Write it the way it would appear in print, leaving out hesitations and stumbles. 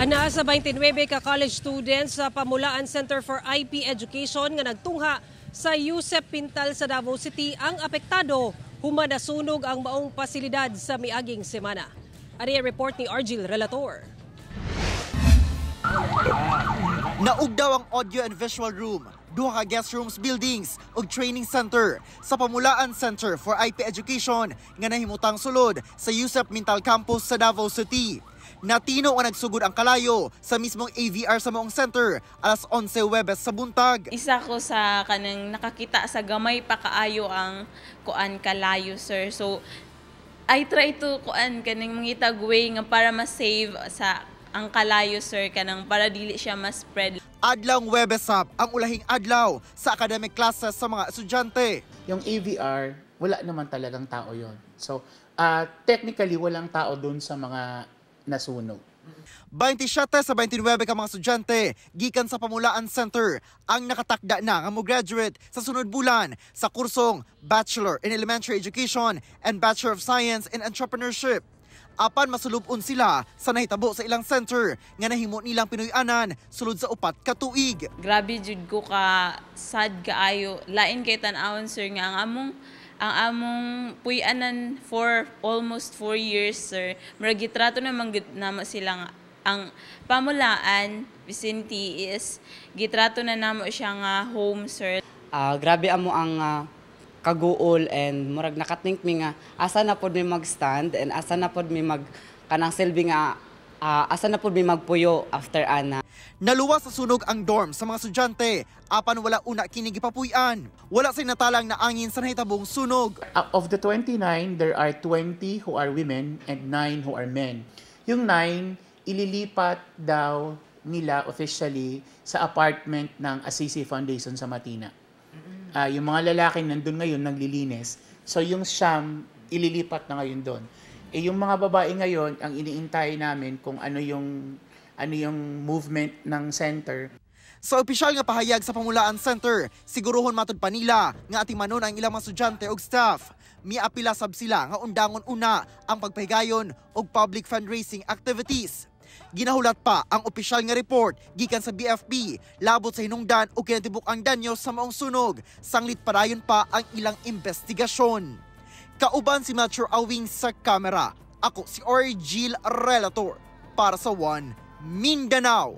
Ana sa 29 ka college students sa Pamulaan Center for IP Education nga nagtungha sa Yusef Pintal sa Davao City ang apektado human nasunog ang maong pasilidad sa miaging semana. Ari ang report ni Argil Relator. Naug daw ang audio and visual room, duha ka guest rooms buildings ug training center sa Pamulaan Center for IP Education nga nahimutang sulod sa Yusef Pintal Campus sa Davao City. Natino ang nagsugod ang kalayo sa mismong AVR sa maong center alas 11 Huwebes sa buntag. Isa ko sa kanang nakakita sa gamay pa kaayo ang kuan kalayo, sir. So I try to kuan kaning mangitag way nga para ma-save sa ang kalayo, sir, kanang para dili siya ma-spread. Adlaw Huwebes ang ulahing adlaw sa academic classes sa mga estudyante. Yung AVR, wala naman talagang tao yon. So technically walang tao doon sa mga nasunog. 27 sa 29 ka mga estudyante gikan sa Pamulaan Center ang nakatakda na nga mo-graduate sa sunod bulan sa kursong Bachelor in Elementary Education and Bachelor of Science in Entrepreneurship. Apan masulubon sila sa nahitabo sa ilang center nga nahimo nilang Pinoy-anan sulod sa 4 ka tuig. Grabe jud ko ka sad kaayo. Lain kay tan-awon, sir, nga ang among puy-anan for almost 4 years, sir. Murag gitrato naman namo sila ang Pamulaan Vicinity is gitrato na namo siya nga home, sir. Grabe amo ang kaguol and murag nakathink mi nga asa na pod mi mag-stand and asa na pod mi mag kanang silbi nga asa na pod mi magpuyo after ana. Naluwas sa sunog ang dorm sa mga estudyante, apan wala una kini gipapuy-an. Wala sa natalang na angin sa nahitabong sunog. Of the 29, there are 20 who are women and 9 who are men. Yung 9, ililipat daw nila officially sa apartment ng Assisi Foundation sa Matina. Yung mga lalaki nandun ngayon naglilinis. So yung siyam, ililipat na ngayon doon. Yung mga babae ngayon, ang iniintay namin kung ano yung movement ng center. Sa opisyal nga pahayag sa Pamulaan Center, siguruhon matud pa nila nga atimanon ang ilang mga estudyante ug staff. Miapila sab sila nga undangon una ang pagpahigayon og public fundraising activities. Ginahulat pa ang opisyal nga report gikan sa BFP labot sa hinungdan o kinatibuk ang danyo sa maong sunog. Sanglit padayon pa ang ilang investigasyon. Kauban si Metro Awing sa kamera. Ako si Argil Relator para sa One Mindanao.